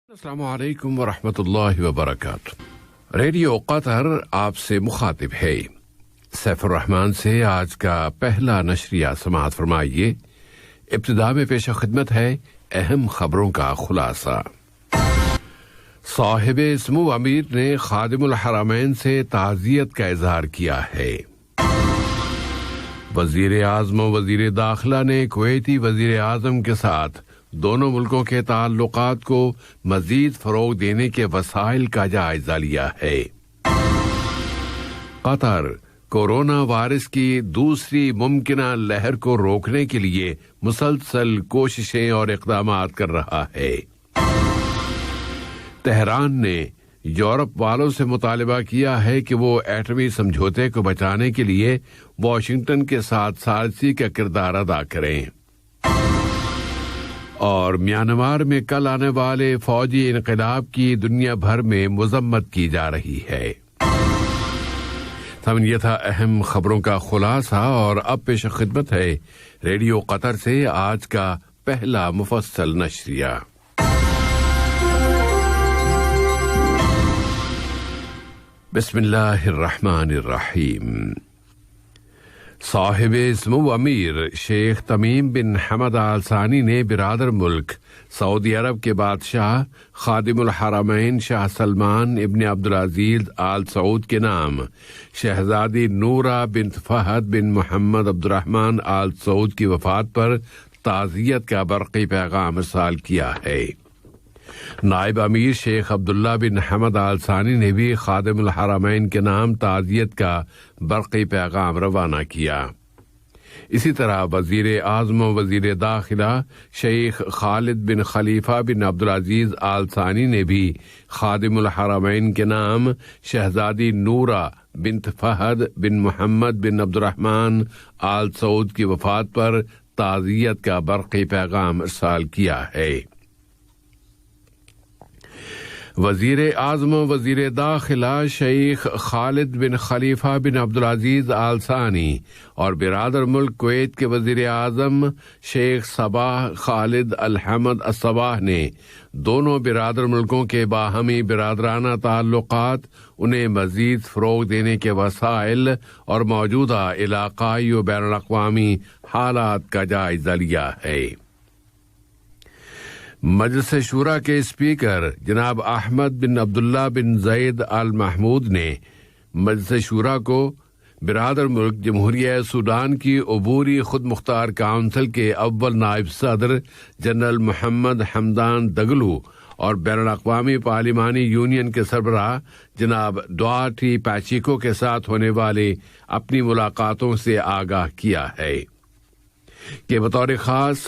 السلام علیکم ورحمۃ اللہ وبرکاتہ۔ ریڈیو قطر آپ سے مخاطب ہے۔ سیف الرحمان سے آج کا پہلا نشریہ سماعت فرمائیے۔ ابتدا میں پیش خدمت ہے اہم خبروں کا خلاصہ۔ صاحب سمو امیر نے خادم الحرمین سے تعزیت کا اظہار کیا ہے۔ وزیر اعظم و وزیر داخلہ نے کویتی وزیر اعظم کے ساتھ دونوں ملکوں کے تعلقات کو مزید فروغ دینے کے وسائل کا جائزہ لیا ہے۔ قطر کورونا وائرس کی دوسری ممکنہ لہر کو روکنے کے لیے مسلسل کوششیں اور اقدامات کر رہا ہے۔ تہران نے یورپ والوں سے مطالبہ کیا ہے کہ وہ ایٹمی سمجھوتے کو بچانے کے لیے واشنگٹن کے ساتھ ثالثی کا کردار ادا کریں۔ اور میانمار میں کل آنے والے فوجی انقلاب کی دنیا بھر میں مذمت کی جا رہی ہے۔ یہ تھا اہم خبروں کا خلاصہ، اور اب پیش خدمت ہے ریڈیو قطر سے آج کا پہلا مفصل نشریہ۔ بسم اللہ الرحمن الرحیم۔ صاحب سمو امیر شیخ تمیم بن حمد آل ثانی نے برادر ملک سعودی عرب کے بادشاہ خادم الحرمین شاہ سلمان ابن عبدالعزیز آل سعود کے نام شہزادی نورہ بنت فہد بن محمد عبد الرحمن آل سعود کی وفات پر تعزیت کا برقی پیغام ارسال کیا ہے۔ نائب امیر شیخ عبداللہ بن حمد آل ثانی نے بھی خادم الحرمین کے نام تعزیت کا برقی پیغام روانہ کیا۔ اسی طرح وزیر اعظم و وزیر داخلہ شیخ خالد بن خلیفہ بن عبدالعزیز آل ثانی نے بھی خادم الحرمین کے نام شہزادی نورہ بنت فہد بن محمد بن عبد الرحمن آل سعود کی وفات پر تعزیت کا برقی پیغام ارسال کیا ہے۔ وزیر اعظم و وزیر داخلہ شیخ خالد بن خلیفہ بن عبدالعزیز آل ثانی اور برادر ملک کویت کے وزیر اعظم شیخ صباح خالد الحمد الصباح نے دونوں برادر ملکوں کے باہمی برادرانہ تعلقات، انہیں مزید فروغ دینے کے وسائل اور موجودہ علاقائی و بین الاقوامی حالات کا جائزہ لیا ہے۔ مجلس شورا کے اسپیکر جناب احمد بن عبداللہ بن زید آل محمود نے مجلس شورا کو برادر ملک جمہوریہ سوڈان کی عبوری خود مختار کونسل کے اول نائب صدر جنرل محمد حمدان دگلو اور بین الاقوامی پارلیمانی یونین کے سربراہ جناب ڈواٹی پیچیکو کے ساتھ ہونے والے اپنی ملاقاتوں سے آگاہ کیا ہے کہ بطور خاص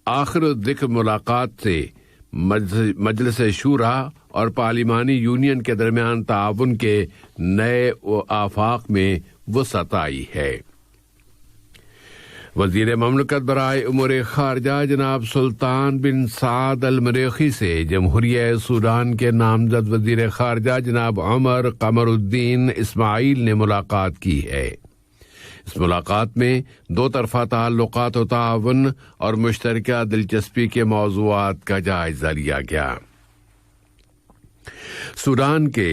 آخر ذکر ملاقات سے مجلس شورا اور پارلیمانی یونین کے درمیان تعاون کے نئے آفاق میں وسعت آئی ہے۔ وزیر مملکت برائے امور خارجہ جناب سلطان بن سعد المریخی سے جمہوریہ سوڈان کے نامزد وزیر خارجہ جناب عمر قمر الدین اسماعیل نے ملاقات کی ہے۔ اس ملاقات میں دو طرفہ تعلقات و تعاون اور مشترکہ دلچسپی کے موضوعات کا جائزہ لیا گیا۔ سوڈان کے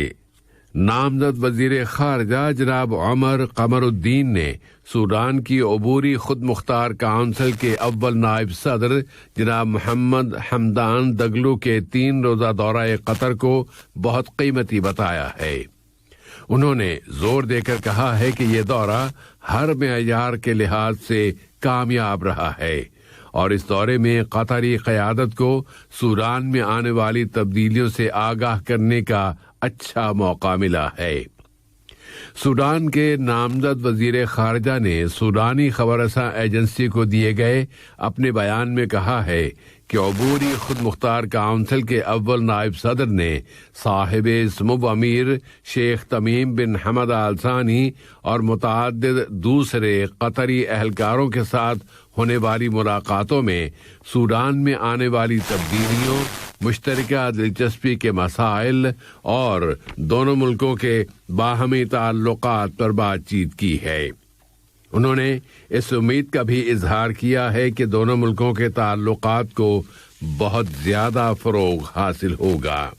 نامزد وزیر خارجہ جناب عمر قمر الدین نے سوڈان کی عبوری خود مختار کونسل کے اول نائب صدر جناب محمد حمدان دگلو کے 3 روزہ دورہ قطر کو بہت قیمتی بتایا ہے۔ انہوں نے زور دے کر کہا ہے کہ یہ دورہ ہر معیار کے لحاظ سے کامیاب رہا ہے اور اس دورے میں قطری قیادت کو سوڈان میں آنے والی تبدیلیوں سے آگاہ کرنے کا اچھا موقع ملا ہے۔ سوڈان کے نامزد وزیر خارجہ نے سوڈانی خبر رساں ایجنسی کو دیے گئے اپنے بیان میں کہا ہے کہ عبوری خود مختار کونسل کے اول نائب صدر نے صاحب سمو امیر شیخ تمیم بن حمد آل ثانی اور متعدد دوسرے قطری اہلکاروں کے ساتھ ہونے والی ملاقاتوں میں سوڈان میں آنے والی تبدیلیوں، مشترکہ دلچسپی کے مسائل اور دونوں ملکوں کے باہمی تعلقات پر بات چیت کی ہے۔ انہوں نے اس امید کا بھی اظہار کیا ہے کہ دونوں ملکوں کے تعلقات کو بہت زیادہ فروغ حاصل ہوگا۔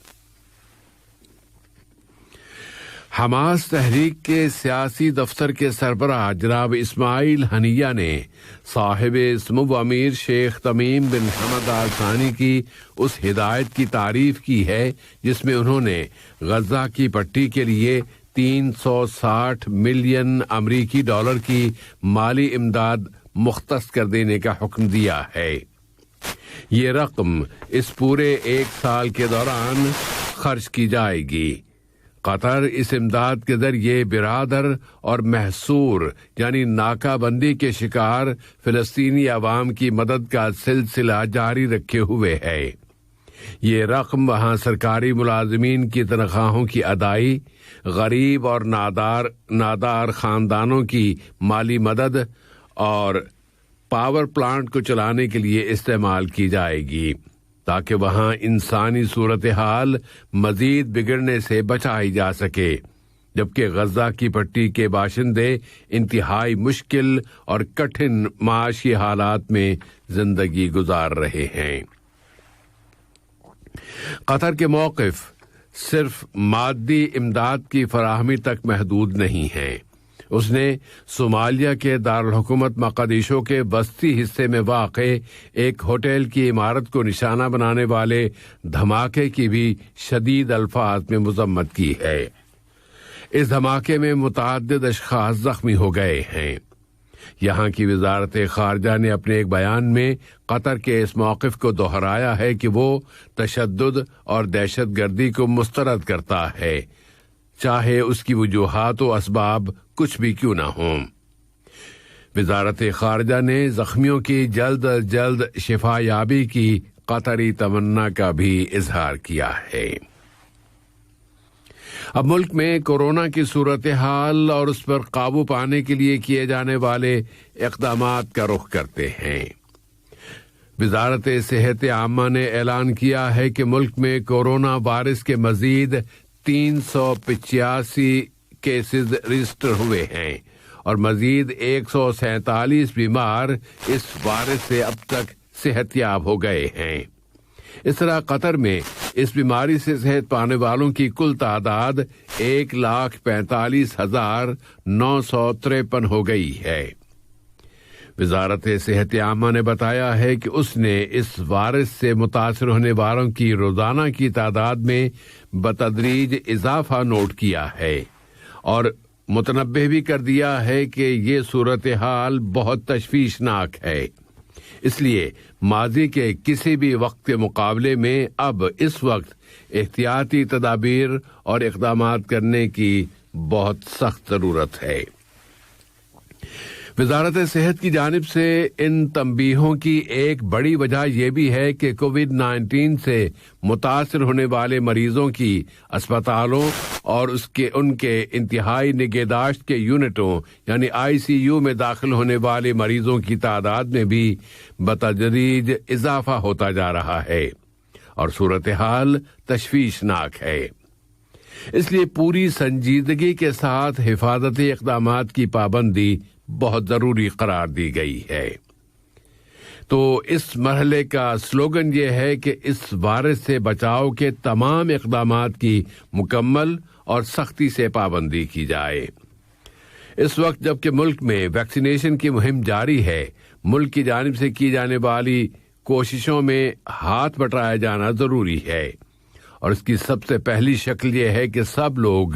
حماس تحریک کے سیاسی دفتر کے سربراہ جناب اسماعیل ہنیہ نے صاحب سمو امیر شیخ تمیم بن حمد آل ثانی کی اس ہدایت کی تعریف کی ہے جس میں انہوں نے غزہ کی پٹی کے لیے 360 ملین امریکی ڈالر کی مالی امداد مختص کر دینے کا حکم دیا ہے۔ یہ رقم اس پورے 1 سال کے دوران خرچ کی جائے گی۔ قطر اس امداد کے ذریعے برادر اور محصور یعنی ناکہ بندی کے شکار فلسطینی عوام کی مدد کا سلسلہ جاری رکھے ہوئے ہے۔ یہ رقم وہاں سرکاری ملازمین کی تنخواہوں کی ادائی، غریب اور نادار خاندانوں کی مالی مدد اور پاور پلانٹ کو چلانے کے لیے استعمال کی جائے گی تاکہ وہاں انسانی صورتحال مزید بگڑنے سے بچائی جا سکے، جبکہ غزہ کی پٹی کے باشندے انتہائی مشکل اور کٹھن معاشی حالات میں زندگی گزار رہے ہیں۔ قطر کے موقف صرف مادی امداد کی فراہمی تک محدود نہیں ہیں۔ اس نے صومالیہ کے دارالحکومت مقدیشو کے وسطی حصے میں واقع ایک ہوٹل کی عمارت کو نشانہ بنانے والے دھماکے کی بھی شدید الفاظ میں مذمت کی ہے۔ اس دھماکے میں متعدد اشخاص زخمی ہو گئے ہیں۔ یہاں کی وزارت خارجہ نے اپنے ایک بیان میں قطر کے اس موقف کو دہرایا ہے کہ وہ تشدد اور دہشت گردی کو مسترد کرتا ہے، چاہے اس کی وجوہات و اسباب کچھ بھی کیوں نہ ہوں۔ وزارت خارجہ نے زخمیوں کی جلد از جلد شفا یابی کی قطری تمنا کا بھی اظہار کیا ہے۔ اب ملک میں کورونا کی صورتحال اور اس پر قابو پانے کے لیے کیے جانے والے اقدامات کا رخ کرتے ہیں۔ وزارت صحت عامہ نے اعلان کیا ہے کہ ملک میں کورونا وائرس کے مزید 385 کیسز رجسٹر ہوئے ہیں اور مزید 147 بیمار اس وائرس سے اب تک صحت یاب ہو گئے ہیں۔ اس طرح قطر میں اس بیماری سے صحت پانے والوں کی کل تعداد 1,45,953 ہو گئی ہے۔ وزارت صحت عامہ نے بتایا ہے کہ اس نے اس وائرس سے متاثر ہونے والوں کی روزانہ کی تعداد میں بتدریج اضافہ نوٹ کیا ہے اور متنبہ بھی کر دیا ہے کہ یہ صورتحال بہت تشویشناک ہے۔ اس لیے ماضی کے کسی بھی وقت کے مقابلے میں اب اس وقت احتیاطی تدابیر اور اقدامات کرنے کی بہت سخت ضرورت ہے۔ وزارت صحت کی جانب سے ان تنبیہوں کی ایک بڑی وجہ یہ بھی ہے کہ کووڈ-19 سے متاثر ہونے والے مریضوں کی اسپتالوں اور ان کے انتہائی نگہداشت کے یونٹوں یعنی ICU میں داخل ہونے والے مریضوں کی تعداد میں بھی بتدریج اضافہ ہوتا جا رہا ہے اور صورتحال تشویشناک ہے۔ اس لیے پوری سنجیدگی کے ساتھ حفاظتی اقدامات کی پابندی بہت ضروری قرار دی گئی ہے۔ تو اس مرحلے کا سلوگن یہ ہے کہ اس وائرس سے بچاؤ کے تمام اقدامات کی مکمل اور سختی سے پابندی کی جائے۔ اس وقت جبکہ ملک میں ویکسینیشن کی مہم جاری ہے، ملک کی جانب سے کی جانے والی کوششوں میں ہاتھ بٹایا جانا ضروری ہے اور اس کی سب سے پہلی شکل یہ ہے کہ سب لوگ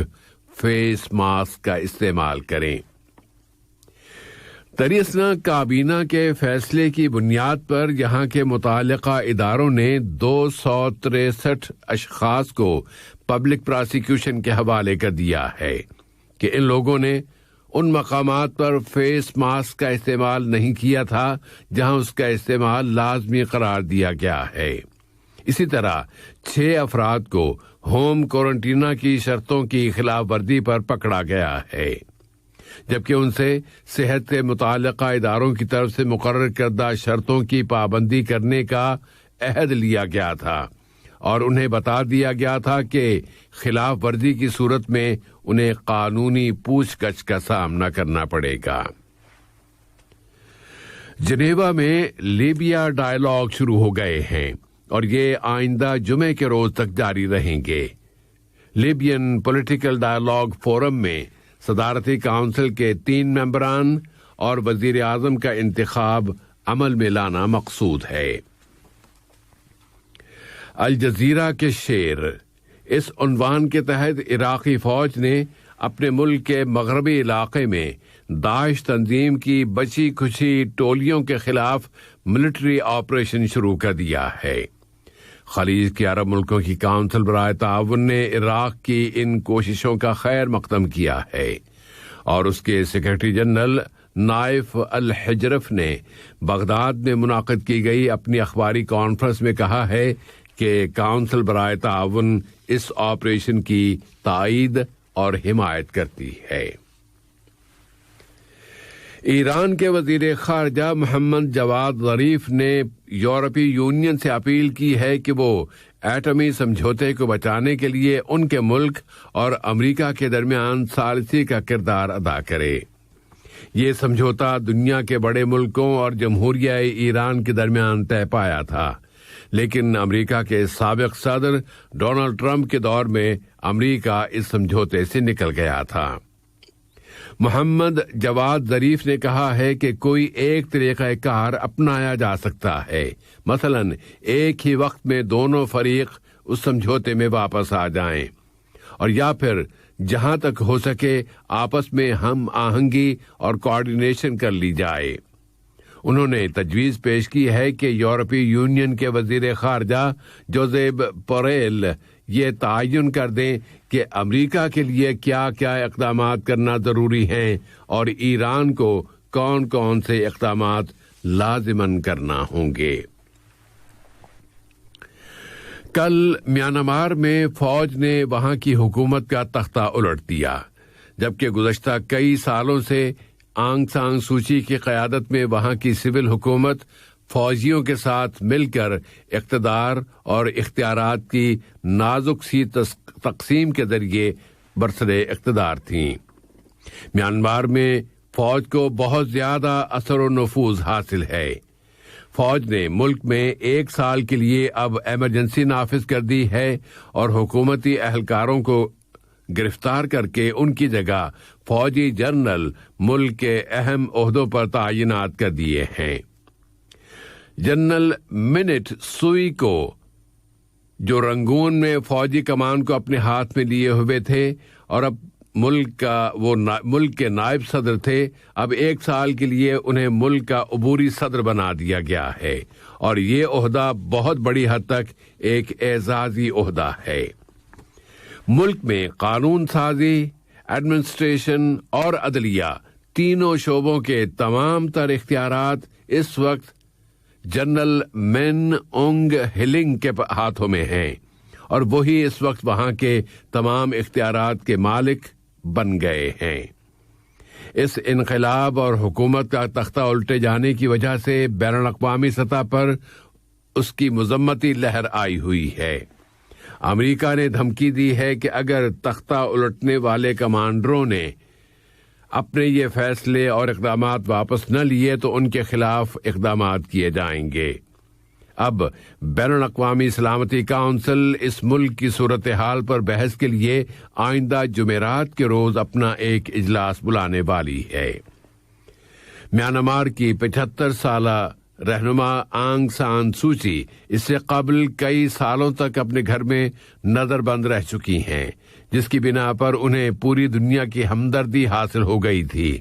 فیس ماسک کا استعمال کریں۔ تریسنا کابینہ کے فیصلے کی بنیاد پر یہاں کے متعلقہ اداروں نے 263 اشخاص کو پبلک پراسیکیوشن کے حوالے کر دیا ہے کہ ان لوگوں نے ان مقامات پر فیس ماسک کا استعمال نہیں کیا تھا جہاں اس کا استعمال لازمی قرار دیا گیا ہے۔ اسی طرح 6 افراد کو ہوم کوارنٹینا کی شرطوں کی خلاف ورزی پر پکڑا گیا ہے، جبکہ ان سے صحت سے متعلقہ اداروں کی طرف سے مقرر کردہ شرطوں کی پابندی کرنے کا عہد لیا گیا تھا اور انہیں بتا دیا گیا تھا کہ خلاف ورزی کی صورت میں انہیں قانونی پوچھ گچھ کا سامنا کرنا پڑے گا۔ جنیوا میں لیبیا ڈائیلاگ شروع ہو گئے ہیں۔ اور یہ آئندہ جمعے کے روز تک جاری رہیں گے۔ لیبین پولیٹیکل ڈائیلاگ فورم میں صدارتی کونسل کے 3 ممبران اور وزیر اعظم کا انتخاب عمل میں لانا مقصود ہے۔ الجزیرہ کے شیر، اس عنوان کے تحت عراقی فوج نے اپنے ملک کے مغربی علاقے میں داعش تنظیم کی بچی کھچی ٹولیوں کے خلاف ملٹری آپریشن شروع کر دیا ہے۔ خلیج کے عرب ملکوں کی کونسل برائے تعاون نے عراق کی ان کوششوں کا خیر مقدم کیا ہے، اور اس کے سیکرٹری جنرل نائف الحجرف نے بغداد میں منعقد کی گئی اپنی اخباری کانفرنس میں کہا ہے کہ کونسل برائے تعاون اس آپریشن کی تائید اور حمایت کرتی ہے۔ ایران کے وزیر خارجہ محمد جواد ظریف نے یورپی یونین سے اپیل کی ہے کہ وہ ایٹمی سمجھوتے کو بچانے کے لیے ان کے ملک اور امریکہ کے درمیان ثالثی کا کردار ادا کرے۔ یہ سمجھوتا دنیا کے بڑے ملکوں اور جمہوریہ ایران کے درمیان طے پایا تھا، لیکن امریکہ کے سابق صدر ڈونلڈ ٹرمپ کے دور میں امریکہ اس سمجھوتے سے نکل گیا تھا۔ محمد جواد ظریف نے کہا ہے کہ کوئی ایک طریقہ کار اپنایا جا سکتا ہے، مثلا ایک ہی وقت میں دونوں فریق اس سمجھوتے میں واپس آ جائیں، اور یا پھر جہاں تک ہو سکے آپس میں ہم آہنگی اور کوارڈینیشن کر لی جائے۔ انہوں نے تجویز پیش کی ہے کہ یورپی یونین کے وزیر خارجہ جوزیب بوریل یہ تعین کر دیں کہ امریکہ کے لیے کیا کیا اقدامات کرنا ضروری ہیں اور ایران کو کون کون سے اقدامات لازماً کرنا ہوں گے۔ کل میانمار میں فوج نے وہاں کی حکومت کا تختہ الٹ دیا، جبکہ گزشتہ کئی سالوں سے آنگ سان سوچی کی قیادت میں وہاں کی سول حکومت فوجیوں کے ساتھ مل کر اقتدار اور اختیارات کی نازک سی تقسیم کے ذریعے برسر اقتدار تھیں۔ میانمار میں فوج کو بہت زیادہ اثر و نفوذ حاصل ہے۔ فوج نے ملک میں 1 سال کے لیے اب ایمرجنسی نافذ کر دی ہے اور حکومتی اہلکاروں کو گرفتار کر کے ان کی جگہ فوجی جنرل ملک کے اہم عہدوں پر تعینات کر دیے ہیں۔ جنرل منٹ سوئی کو، جو رنگون میں فوجی کمان کو اپنے ہاتھ میں لیے ہوئے تھے اور اب ملک کے نائب صدر تھے، اب 1 سال کے لیے انہیں ملک کا عبوری صدر بنا دیا گیا ہے، اور یہ عہدہ بہت بڑی حد تک ایک اعزازی عہدہ ہے۔ ملک میں قانون سازی، ایڈمنسٹریشن اور عدلیہ تینوں شعبوں کے تمام تر اختیارات اس وقت جنرل مین اونگ ہلنگ کے ہاتھوں میں ہیں، اور وہی اس وقت وہاں کے تمام اختیارات کے مالک بن گئے ہیں۔ اس انقلاب اور حکومت کا تختہ الٹے جانے کی وجہ سے بین الاقوامی سطح پر اس کی مذمتی لہر آئی ہوئی ہے۔ امریکہ نے دھمکی دی ہے کہ اگر تختہ الٹنے والے کمانڈروں نے اپنے یہ فیصلے اور اقدامات واپس نہ لیے تو ان کے خلاف اقدامات کیے جائیں گے۔ اب بین الاقوامی سلامتی کونسل اس ملک کی صورتحال پر بحث کے لیے آئندہ جمعرات کے روز اپنا ایک اجلاس بلانے والی ہے۔ میانمار کی 75 سالہ رہنما آنگ سان سوچی اس سے قبل کئی سالوں تک اپنے گھر میں نظر بند رہ چکی ہیں، جس کی بنا پر انہیں پوری دنیا کی ہمدردی حاصل ہو گئی تھی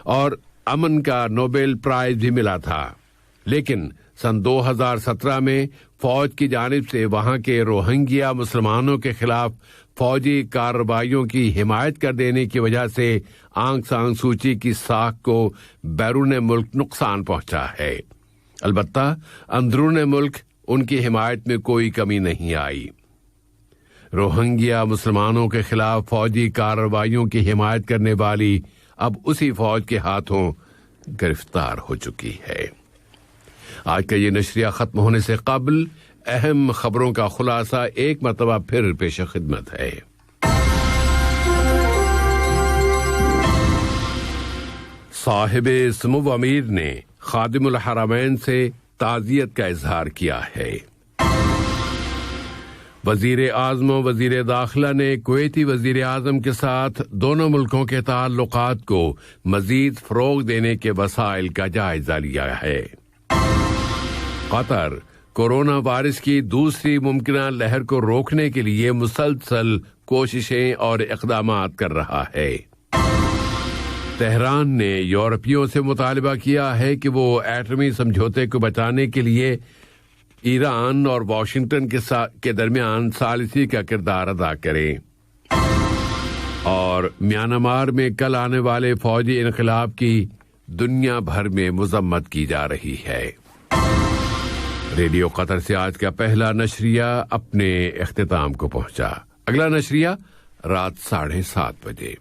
اور امن کا نوبل پرائز بھی ملا تھا، لیکن سن 2017 میں فوج کی جانب سے وہاں کے روہنگیا مسلمانوں کے خلاف فوجی کارروائیوں کی حمایت کر دینے کی وجہ سے آنگ سان سوچی کی ساکھ کو بیرون ملک نقصان پہنچا ہے۔ البتہ اندرون ملک ان کی حمایت میں کوئی کمی نہیں آئی۔ روہنگیا مسلمانوں کے خلاف فوجی کارروائیوں کی حمایت کرنے والی اب اسی فوج کے ہاتھوں گرفتار ہو چکی ہے۔ آج کا یہ نشریہ ختم ہونے سے قبل اہم خبروں کا خلاصہ ایک مرتبہ پھر پیش خدمت ہے۔ صاحب سمو امیر نے خادم الحرمین سے تعزیت کا اظہار کیا ہے۔ وزیر اعظم و وزیر داخلہ نے کویتی وزیر اعظم کے ساتھ دونوں ملکوں کے تعلقات کو مزید فروغ دینے کے وسائل کا جائزہ لیا ہے۔ قطر کورونا وائرس کی دوسری ممکنہ لہر کو روکنے کے لیے مسلسل کوششیں اور اقدامات کر رہا ہے۔ تہران نے یورپیوں سے مطالبہ کیا ہے کہ وہ ایٹمی سمجھوتے کو بچانے کے لیے ایران اور واشنگٹن کے درمیان ثالثی کا کردار ادا کریں، اور میانمار میں کل آنے والے فوجی انقلاب کی دنیا بھر میں مذمت کی جا رہی ہے۔ ریڈیو قطر سے آج کا پہلا نشریہ اپنے اختتام کو پہنچا۔ اگلا نشریہ رات 7:30 بجے۔